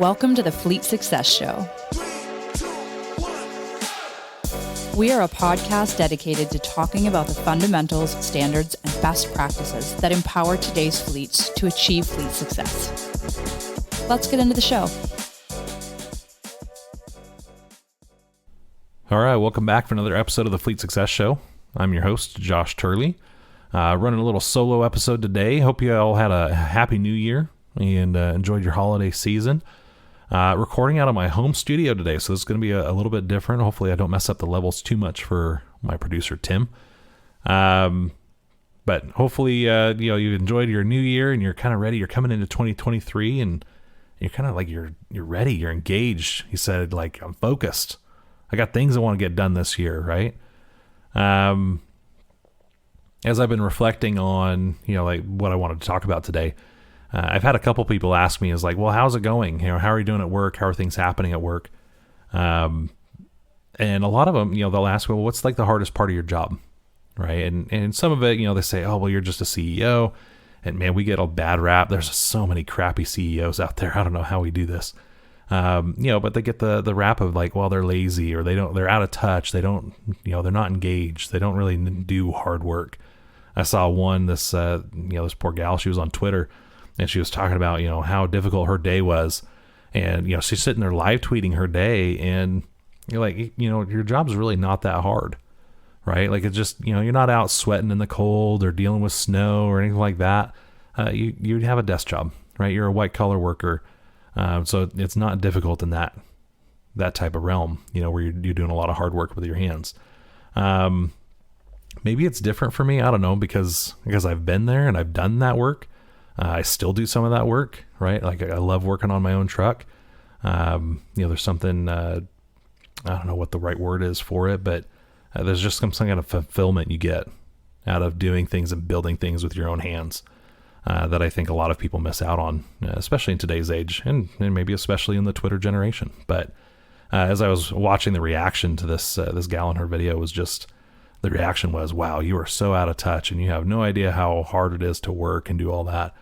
Welcome to the Fleet Success Show. We are a podcast dedicated to talking about the fundamentals, standards, and best practices that empower today's fleets to achieve fleet success. Let's get into the show. All right, welcome back for another episode of the Fleet Success Show. I'm your host, Josh Turley. Running a little solo episode today. Hope you all had a happy new year and enjoyed your holiday season. Recording out of my home studio today, so this is going to be a little bit different. Hopefully I don't mess up the levels too much for my producer, Tim. But hopefully, you enjoyed your new year and you're kind of ready. You're coming into 2023 and you're kind of like, you're ready. You're engaged. He said, like, I'm focused. I got things I want to get done this year, right? As I've been reflecting on, like what I wanted to talk about today, I've had a couple people ask me, well, how's it going? How are you doing at work? How are things happening at work? And a lot of them, they'll ask, well, what's like the hardest part of your job? Right. And some of it, they say, oh, well, you're just a CEO. And man, we get a bad rap. There's so many crappy CEOs out there. I don't know how we do this. But they get the rap of like, well, they're lazy or they're out of touch. They don't, they're not engaged. They don't really do hard work. I saw one, this poor gal, she was on Twitter and she was talking about, how difficult her day was. And, she's sitting there live tweeting her day and you're like, your job's really not that hard, right? Like it's just, you're not out sweating in the cold or dealing with snow or anything like that. You have a desk job, right? You're a white collar worker. So it's not difficult in that type of realm, where you're doing a lot of hard work with your hands. Maybe it's different for me. I don't know, because I've been there and I've done that work. I still do some of that work, right? Like I love working on my own truck. There's something, I don't know what the right word is for it, but there's just some kind of fulfillment you get out of doing things and building things with your own hands. That I think a lot of people miss out on, especially in today's age and maybe especially in the Twitter generation. But as I was watching the reaction to this gal in her video, the reaction was, wow, you are so out of touch and you have no idea how hard it is to work and do all that.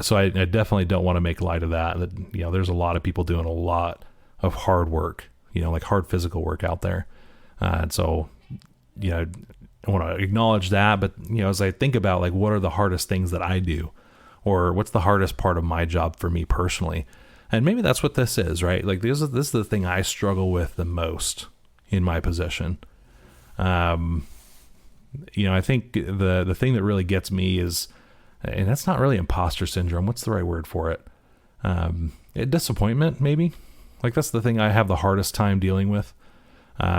So I definitely don't want to make light of that, there's a lot of people doing a lot of hard work, like hard physical work out there. And so, I want to acknowledge that, but as I think about like what are the hardest things that I do, or what's the hardest part of my job for me personally, and maybe that's what this is, right? Like this is the thing I struggle with the most in my position. I think the thing that really gets me is, and that's not really imposter syndrome. What's the right word for it? Disappointment, maybe. Like that's the thing I have the hardest time dealing with.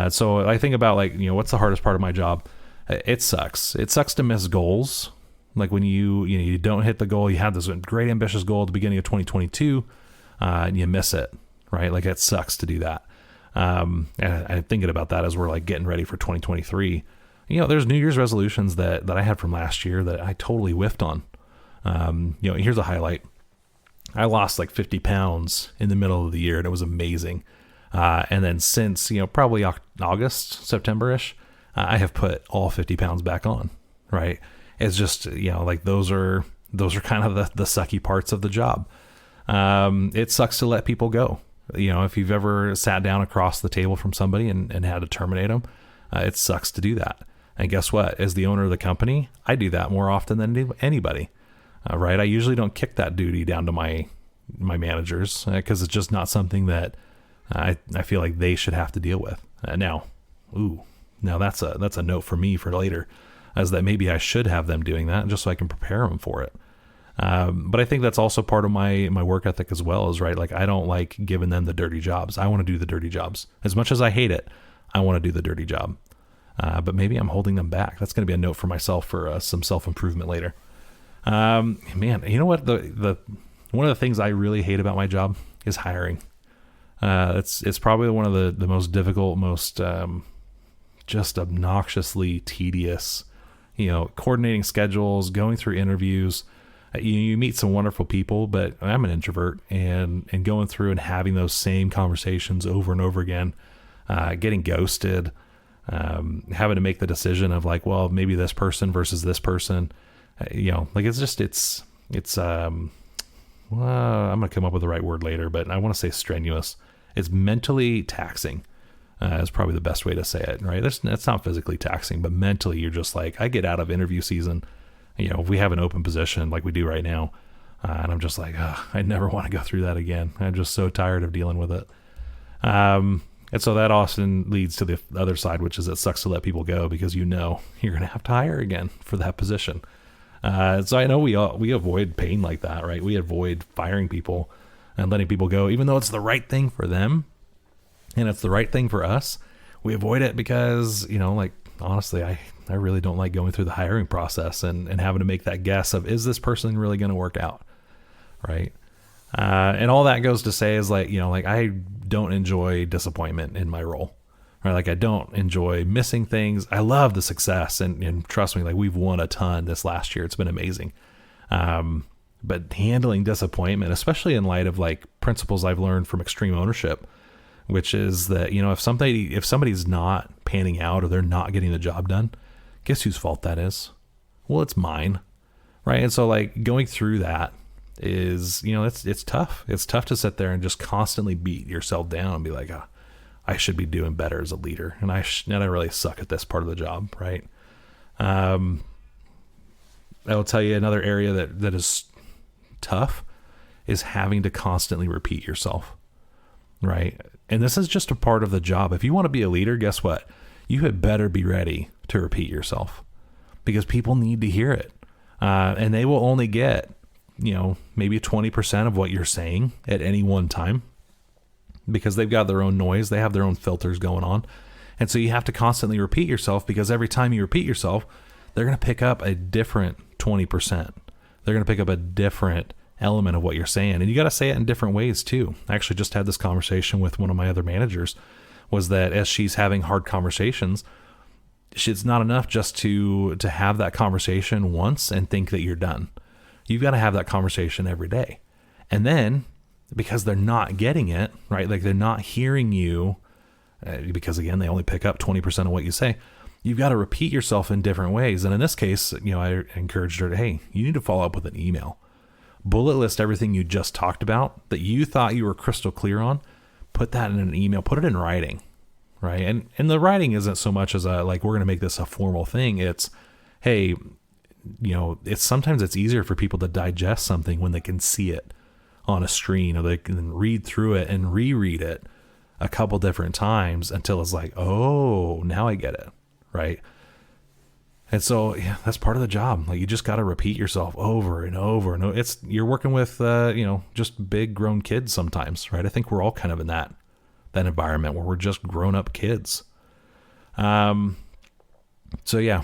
So I think about like, what's the hardest part of my job? It sucks. It sucks to miss goals. Like when you don't hit the goal, you had this great ambitious goal at the beginning of 2022, and you miss it, right? Like it sucks to do that. And I'm thinking about that as we're like getting ready for 2023. There's New Year's resolutions that I had from last year that I totally whiffed on. Here's a highlight. I lost like 50 pounds in the middle of the year and it was amazing. And then since, probably August, September-ish, I have put all 50 pounds back on, right? It's just, like those are kind of the sucky parts of the job. It sucks to let people go. If you've ever sat down across the table from somebody and had to terminate them, it sucks to do that. And guess what? As the owner of the company, I do that more often than anybody, right? I usually don't kick that duty down to my managers because it's just not something that I feel like they should have to deal with. Now that's a note for me for later, as that maybe I should have them doing that just so I can prepare them for it. But I think that's also part of my work ethic as well, is right. Like I don't like giving them the dirty jobs. I want to do the dirty jobs as much as I hate it. I want to do the dirty job. But maybe I'm holding them back. That's going to be a note for myself for some self-improvement later. Man, you know what? One of the things I really hate about my job is hiring. It's probably one of the most difficult, most just obnoxiously tedious, coordinating schedules, going through interviews. You meet some wonderful people, but I'm an introvert, and going through and having those same conversations over and over again, getting ghosted, having to make the decision of like, well, maybe this person versus this person, like it's what I'm going to come up with the right word later, but I want to say strenuous. It's mentally taxing. Is probably the best way to say it, right? That's not physically taxing, but mentally you're just like, I get out of interview season, if we have an open position like we do right now, and I'm just like, I never want to go through that again. I'm just so tired of dealing with it. And so that often leads to the other side, which is it sucks to let people go because you're going to have to hire again for that position. So I know we avoid pain like that, right? We avoid firing people and letting people go, even though it's the right thing for them. And it's the right thing for us. We avoid it because, honestly, I really don't like going through the hiring process and having to make that guess of, is this person really going to work out? Right. And all that goes to say is I don't enjoy disappointment in my role. Right. Like I don't enjoy missing things. I love the success and trust me, like we've won a ton this last year. It's been amazing. But handling disappointment, especially in light of like principles I've learned from extreme ownership, which is that, if somebody's not panning out or they're not getting the job done, guess whose fault that is? Well, it's mine. Right. And so like going through that is, it's tough. It's tough to sit there and just constantly beat yourself down and be like, I should be doing better as a leader. And I really suck at this part of the job. Right. I will tell you another area that is tough is having to constantly repeat yourself. Right. And this is just a part of the job. If you want to be a leader, guess what? You had better be ready to repeat yourself because people need to hear it. And they will only get, maybe 20% of what you're saying at any one time because they've got their own noise. They have their own filters going on. And so you have to constantly repeat yourself because every time you repeat yourself, they're going to pick up a different 20%. They're going to pick up a different element of what you're saying. And you got to say it in different ways too. I actually just had this conversation with one of my other managers, was that as she's having hard conversations, it's not enough just to have that conversation once and think that you're done. You've got to have that conversation every day. And then because they're not getting it, right? Like they're not hearing you because again, they only pick up 20% of what you say. You've got to repeat yourself in different ways. And in this case, I encouraged her to, hey, you need to follow up with an email. Bullet list everything you just talked about that you thought you were crystal clear on. Put that in an email, put it in writing, right? And the writing isn't so much as we're going to make this a formal thing. It's, hey, sometimes it's easier for people to digest something when they can see it on a screen or they can read through it and reread it a couple different times until it's like, oh, now I get it, right? And so, yeah, that's part of the job. Like you just got to repeat yourself over and over and over. You're working with, just big grown kids sometimes, right? I think we're all kind of in that environment where we're just grown up kids. So yeah,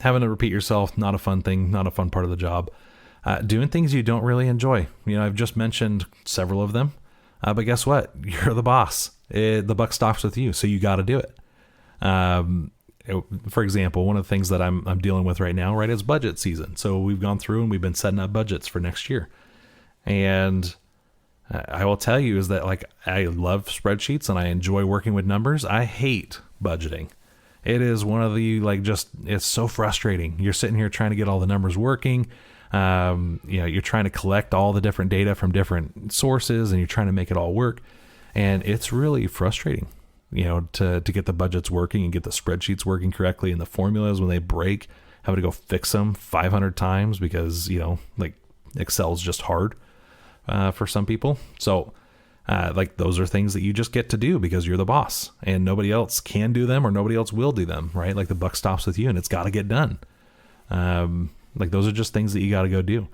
having to repeat yourself, not a fun thing, not a fun part of the job. Doing things you don't really enjoy. I've just mentioned several of them, but guess what? You're the boss. The buck stops with you. So you got to do it. For example, one of the things that I'm dealing with right now, right, is budget season. So we've gone through and we've been setting up budgets for next year. And I will tell you is that I love spreadsheets and I enjoy working with numbers. I hate budgeting. It is one of the it's so frustrating. You're sitting here trying to get all the numbers working. You're trying to collect all the different data from different sources and you're trying to make it all work. And it's really frustrating. To get the budgets working and get the spreadsheets working correctly and the formulas when they break, having to go fix them 500 times because, Excel's just hard for some people. So those are things that you just get to do because you're the boss and nobody else can do them or nobody else will do them, right? Like the buck stops with you and it's got to get done. Those are just things that you got to go do.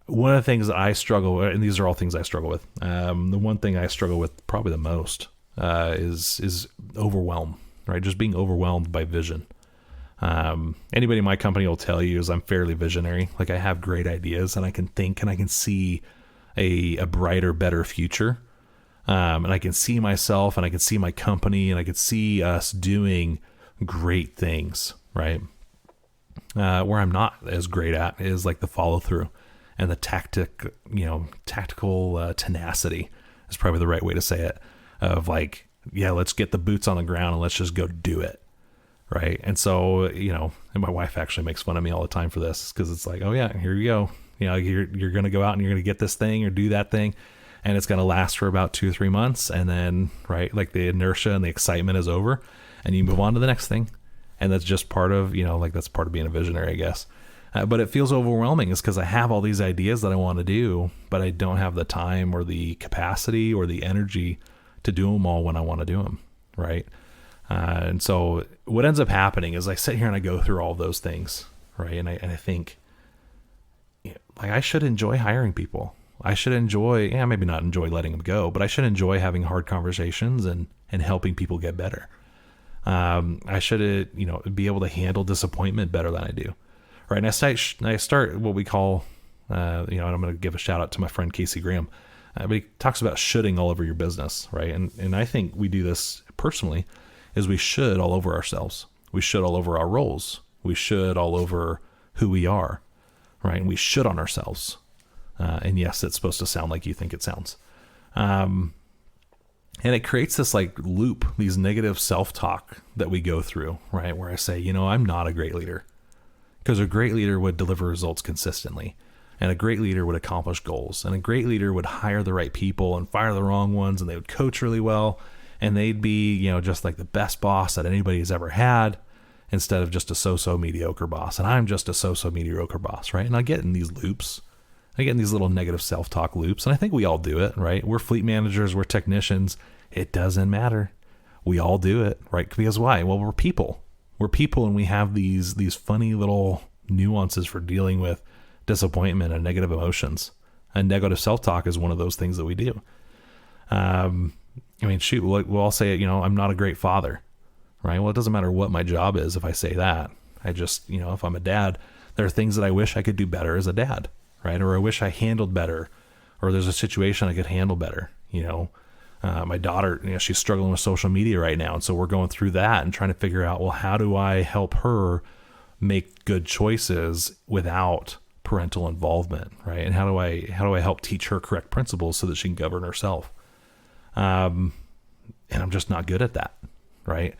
One of the things that I struggle with, and these are all things I struggle with. The one thing I struggle with probably the most is overwhelm, right? Just being overwhelmed by vision. Anybody in my company will tell you is I'm fairly visionary. Like I have great ideas and I can think and I can see a brighter, better future. And I can see myself and I can see my company and I can see us doing great things, right? Where I'm not as great at is like the follow through and the tactical tenacity is probably the right way to say it. Of let's get the boots on the ground and let's just go do it. Right. And so, and my wife actually makes fun of me all the time for this because it's like, oh yeah, here you go. Like you're going to go out and you're going to get this thing or do that thing, and it's going to last for about 2 or 3 months. And then, right, like the inertia and the excitement is over and you move on to the next thing. And that's just part of, like that's part of being a visionary, I guess. But it feels overwhelming is because I have all these ideas that I want to do, but I don't have the time or the capacity or the energy to do them all when I want to do them. Right. And so what ends up happening is I sit here and I go through all those things. Right. And I think, like, I should enjoy hiring people. I should enjoy, maybe not enjoy letting them go, but I should enjoy having hard conversations and helping people get better. I should, be able to handle disappointment better than I do. Right. And I start what we call, and I'm going to give a shout out to my friend Casey Graham, but he talks about shoulding all over your business. Right. And I think we do this personally is we should all over ourselves. We should all over our roles. We should all over who we are. Right. And we should on ourselves. And yes, it's supposed to sound like you think it sounds. And it creates this like loop, these negative self-talk that we go through, right? Where I say, I'm not a great leader, because a great leader would deliver results consistently, and a great leader would accomplish goals, and a great leader would hire the right people and fire the wrong ones, and they would coach really well, and they'd be, just like the best boss that anybody's ever had, instead of just a so-so mediocre boss. And I'm just a so-so mediocre boss, right? And I get in these loops. I get in these little negative self-talk loops, and I think we all do it, right? We're fleet managers, we're technicians. It doesn't matter. We all do it, right? Because why? Well, we're people. We're people, and we have these funny little nuances for dealing with disappointment and negative emotions. And negative self-talk is one of those things that we do. We'll all say it, I'm not a great father, right? Well, it doesn't matter what my job is if I say that. I just, if I'm a dad, there are things that I wish I could do better as a dad. Right. Or I wish I handled better, or there's a situation I could handle better. My daughter, she's struggling with social media right now. And so we're going through that and trying to figure out, well, how do I help her make good choices without parental involvement? Right. And how do I help teach her correct principles so that she can govern herself? And I'm just not good at that. Right.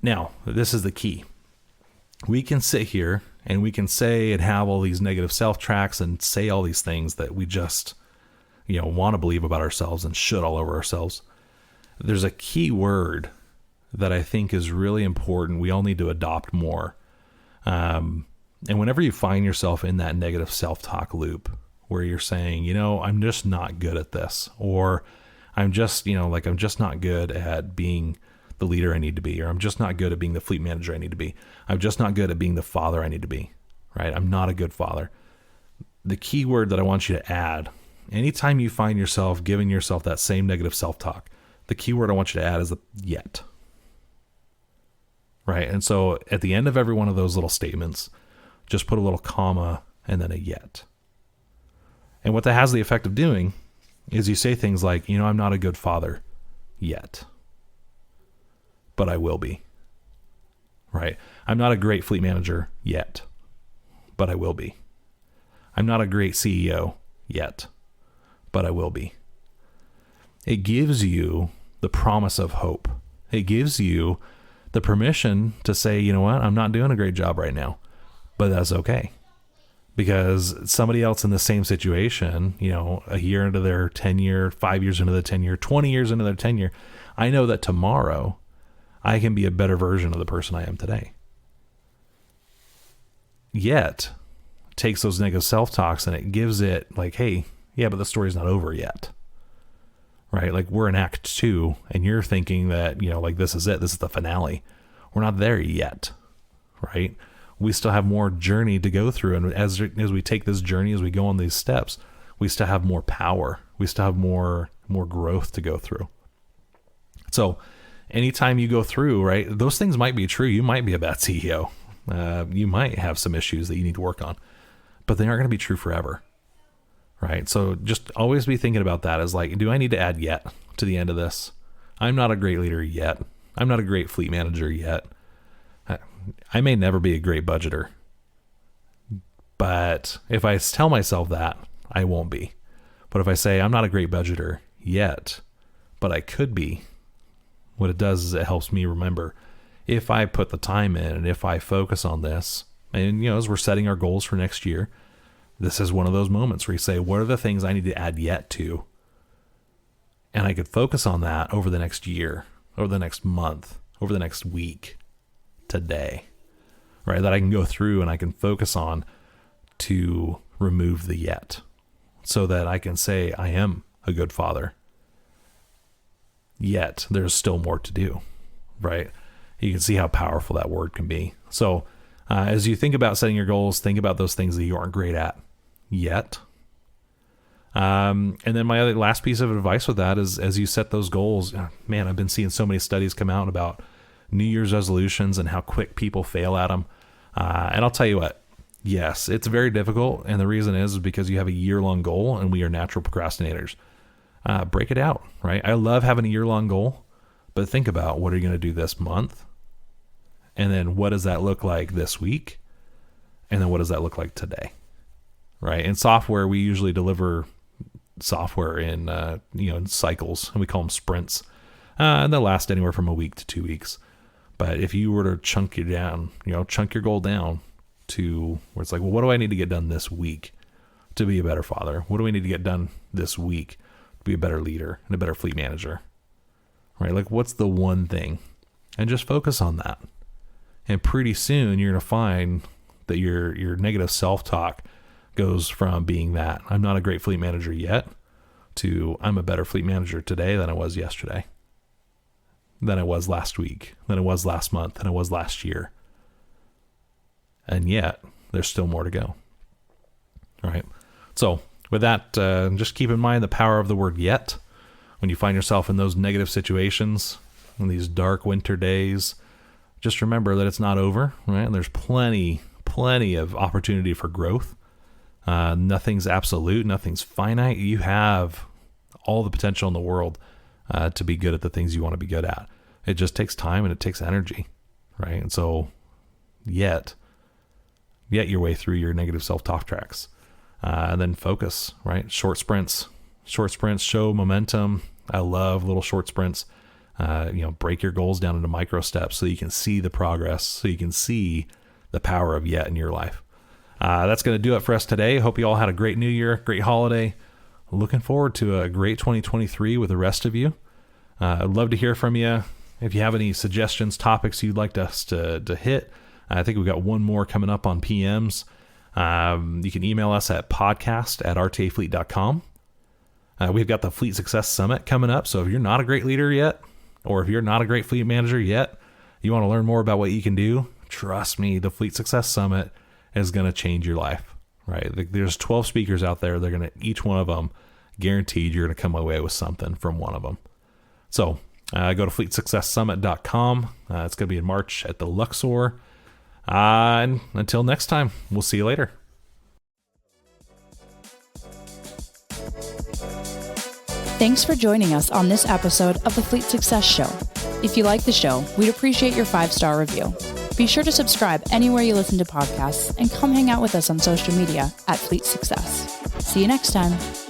Now, this is the key. We can sit here and we can say and have all these negative self-tracks and say all these things that we just, want to believe about ourselves and should all over ourselves. There's a key word that I think is really important. We all need to adopt more. And whenever you find yourself in that negative self-talk loop where you're saying, I'm just not good at this, or I'm just, I'm just not good at being the leader I need to be, or I'm just not good at being the fleet manager I need to be. I'm just not good at being the father I need to be, right? I'm not a good father. The key word that I want you to add, anytime you find yourself giving yourself that same negative self-talk, the key word I want you to add is the yet, right? And so at the end of every one of those little statements, just put a little comma and then a yet. And what that has the effect of doing is you say things like, I'm not a good father yet, but I will be, right? I'm not a great fleet manager yet, but I will be. I'm not a great CEO yet, but I will be. It gives you the promise of hope. It gives you the permission to say, you know what? I'm not doing a great job right now, but that's okay. Because somebody else in the same situation, a year into their tenure, 5 years into the tenure, 20 years into their tenure, I know that tomorrow I can be a better version of the person I am today. Yet, takes those negative self-talks and it gives it like, hey, yeah, but the story's not over yet. Right? Like we're in act 2 and you're thinking that, like this is it. This is the finale. We're not there yet. Right? We still have more journey to go through. And as we take this journey, as we go on these steps, we still have more power. We still have more growth to go through. So anytime you go through, right, those things might be true. You might be a bad CEO. You might have some issues that you need to work on, but they aren't going to be true forever. Right. So just always be thinking about that as like, do I need to add yet to the end of this? I'm not a great leader yet. I'm not a great fleet manager yet. I may never be a great budgeter, but if I tell myself that, I won't be. But if I say I'm not a great budgeter yet, but I could be, what it does is it helps me remember if I put the time in and if I focus on this, and as we're setting our goals for next year, this is one of those moments where you say, what are the things I need to add yet to? And I could focus on that over the next year, over the next month, over the next week, today, right? That I can go through and I can focus on to remove the yet, so that I can say I am a good father. Yet there's still more to do, right? You can see how powerful that word can be. So as you think about setting your goals, think about those things that you aren't great at yet. And then my other last piece of advice with that is, as you set those goals, man, I've been seeing so many studies come out about New Year's resolutions and how quick people fail at them. And I'll tell you what, yes, it's very difficult. And the reason is because you have a year-long goal and we are natural procrastinators. Break it out, right? I love having a year-long goal, but think about, what are you going to do this month? And then what does that look like this week? And then what does that look like today? Right? In software, we usually deliver software in in cycles, and we call them sprints. And they'll last anywhere from a week to 2 weeks. But if you were to chunk your goal down to where it's like, well, what do I need to get done this week to be a better father? What do we need to get done this week to be a better leader and a better fleet manager? Right? Like, what's the one thing? And just focus on that. And pretty soon you're going to find that your negative self-talk goes from being that I'm not a great fleet manager yet to I'm a better fleet manager today than I was yesterday, than I was last week, than I was last month, than I was last year. And yet there's still more to go. All right. So with that, just keep in mind the power of the word yet. When you find yourself in those negative situations, in these dark winter days, just remember that it's not over, right? And there's plenty of opportunity for growth. Nothing's absolute, nothing's finite. You have all the potential in the world to be good at the things you want to be good at. It just takes time and it takes energy, right? And so yet your way through your negative self-talk tracks, and then focus, right? Short sprints show momentum. I love little short sprints. Break your goals down into micro steps so you can see the progress, so you can see the power of yet in your life. That's going to do it for us today. Hope you all had a great new year, great holiday. Looking forward to a great 2023 with the rest of you. I'd love to hear from you. If you have any suggestions, topics you'd like us to hit, I think we've got one more coming up on PMs. You can email us at podcast@rtafleet.com. We've got the Fleet Success Summit coming up. So if you're not a great leader yet, or if you're not a great fleet manager yet, you want to learn more about what you can do, trust me, the Fleet Success Summit is going to change your life, right? There's 12 speakers out there. They're going to, each one of them, guaranteed you're going to come away with something from one of them. So go to fleetsuccesssummit.com. It's going to be in March at the Luxor. And until next time, we'll see you later. Thanks for joining us on this episode of the Fleet Success Show. If you like the show, we'd appreciate your 5-star review. Be sure to subscribe anywhere you listen to podcasts and come hang out with us on social media at Fleet Success. See you next time.